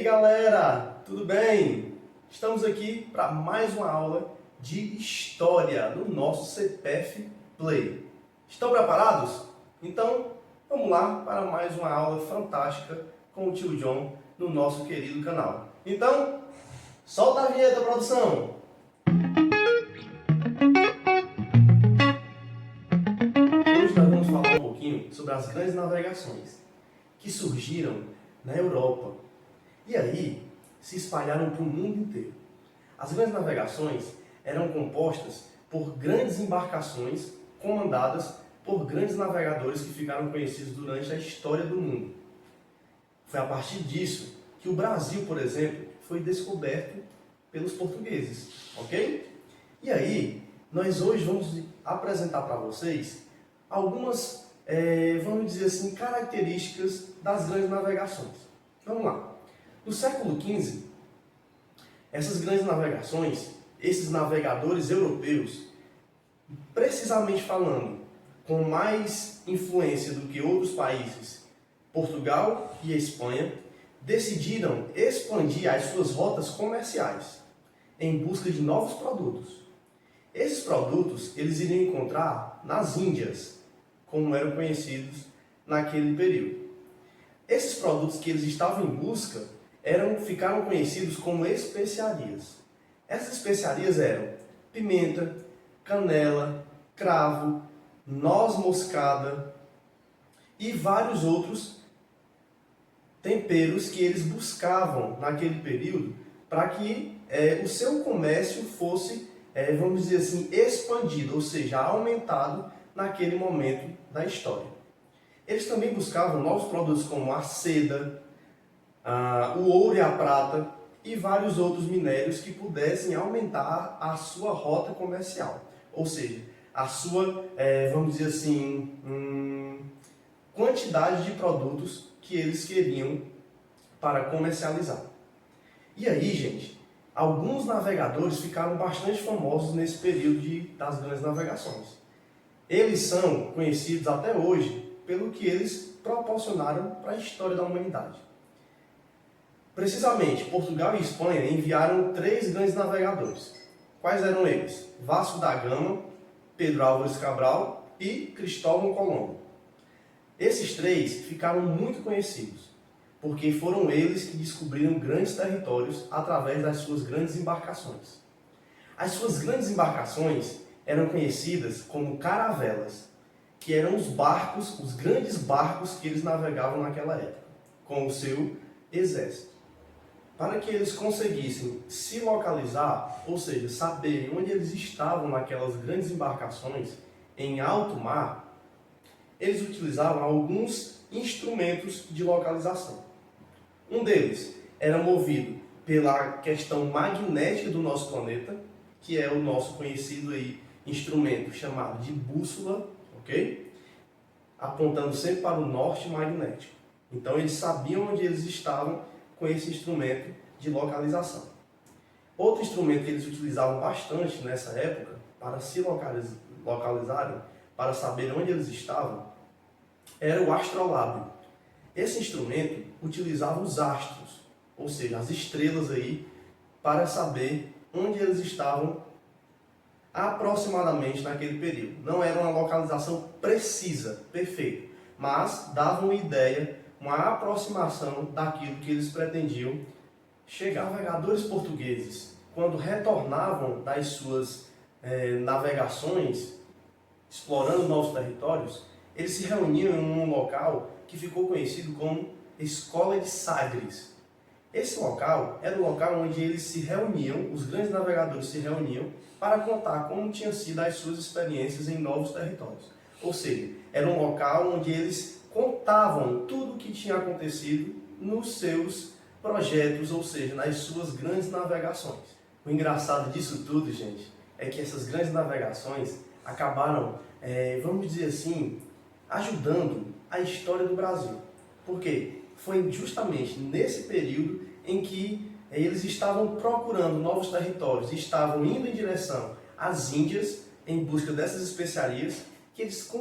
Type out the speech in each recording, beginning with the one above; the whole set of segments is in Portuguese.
galera, tudo bem? Estamos aqui para mais uma aula de História no nosso CPF Play. Estão preparados? Então, vamos lá para mais uma aula fantástica com o tio John no nosso querido canal. Então, solta a vinheta, produção! Hoje nós vamos falar um pouquinho sobre as grandes navegações que surgiram na Europa e aí se espalharam para o mundo inteiro. As grandes navegações eram compostas por grandes embarcações comandadas por grandes navegadores que ficaram conhecidos durante a história do mundo. Foi a partir disso que o Brasil, por exemplo, foi descoberto pelos portugueses, ok? E aí, nós hoje vamos apresentar para vocês algumas, vamos dizer assim, características das grandes navegações. Vamos lá. No século XV, essas grandes navegações, esses navegadores europeus, precisamente falando, com mais influência do que outros países, Portugal e Espanha, decidiram expandir as suas rotas comerciais em busca de novos produtos. Esses produtos eles iriam encontrar nas Índias, como eram conhecidos naquele período. Esses produtos que eles estavam em busca ficaram conhecidos como especiarias. Essas especiarias eram pimenta, canela, cravo, noz moscada e vários outros temperos que eles buscavam naquele período para que o seu comércio fosse, vamos dizer assim, expandido, ou seja, aumentado naquele momento da história. Eles também buscavam novos produtos como a seda, o ouro e a prata e vários outros minérios que pudessem aumentar a sua rota comercial, ou seja, a sua, vamos dizer assim, quantidade de produtos que eles queriam para comercializar. E aí, gente, alguns navegadores ficaram bastante famosos nesse período das grandes navegações. Eles são conhecidos até hoje pelo que eles proporcionaram para a história da humanidade. Precisamente, Portugal e Espanha enviaram 3 grandes navegadores. Quais eram eles? Vasco da Gama, Pedro Álvares Cabral e Cristóvão Colombo. Esses 3 ficaram muito conhecidos, porque foram eles que descobriram grandes territórios através das suas grandes embarcações. As suas grandes embarcações eram conhecidas como caravelas, que eram os barcos, os grandes barcos que eles navegavam naquela época, com o seu exército. Para que eles conseguissem se localizar, ou seja, saberem onde eles estavam naquelas grandes embarcações em alto mar, eles utilizavam alguns instrumentos de localização. Um deles era movido pela questão magnética do nosso planeta, que é o nosso conhecido aí instrumento chamado de bússola, ok? Apontando sempre para o norte magnético. Então eles sabiam onde eles estavam com esse instrumento de localização. Outro instrumento que eles utilizavam bastante nessa época para se localizarem, para saber onde eles estavam, era o astrolábio. Esse instrumento utilizava os astros, ou seja, as estrelas aí, para saber onde eles estavam aproximadamente naquele período. Não era uma localização precisa, perfeita, mas dava uma ideia, uma aproximação daquilo que eles pretendiam chegar. Navegadores portugueses, quando retornavam das suas navegações, explorando novos territórios, eles se reuniam em um local que ficou conhecido como Escola de Sagres. Esse local era o local onde eles se reuniam, os grandes navegadores se reuniam para contar como tinham sido as suas experiências em novos territórios. Ou seja, era um local onde eles contavam tudo o que tinha acontecido nos seus projetos, ou seja, nas suas grandes navegações. O engraçado disso tudo, gente, é que essas grandes navegações acabaram, vamos dizer assim, ajudando a história do Brasil. Por quê? Foi justamente nesse período em que eles estavam procurando novos territórios, estavam indo em direção às Índias em busca dessas especiarias, que eles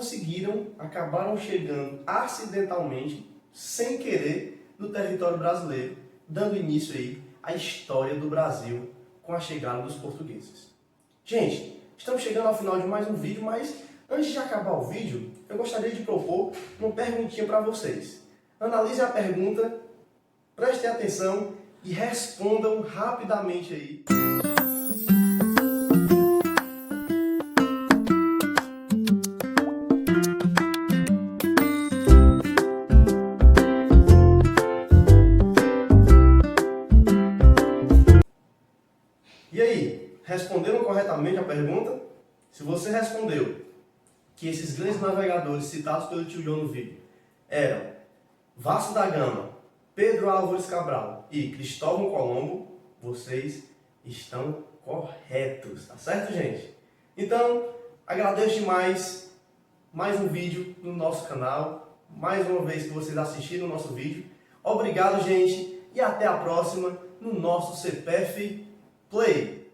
acabaram chegando acidentalmente, sem querer, no território brasileiro, dando início aí à história do Brasil com a chegada dos portugueses. Gente, estamos chegando ao final de mais um vídeo, mas antes de acabar o vídeo, eu gostaria de propor uma perguntinha para vocês. Analisem a pergunta, prestem atenção e respondam rapidamente aí. E aí, responderam corretamente a pergunta? Se você respondeu que esses grandes navegadores citados pelo tio João no vídeo eram Vasco da Gama, Pedro Álvares Cabral e Cristóvão Colombo, vocês estão corretos, tá certo, gente? Então, agradeço demais mais um vídeo no nosso canal, mais uma vez que vocês assistiram o nosso vídeo. Obrigado, gente, e até a próxima no nosso CPF Play.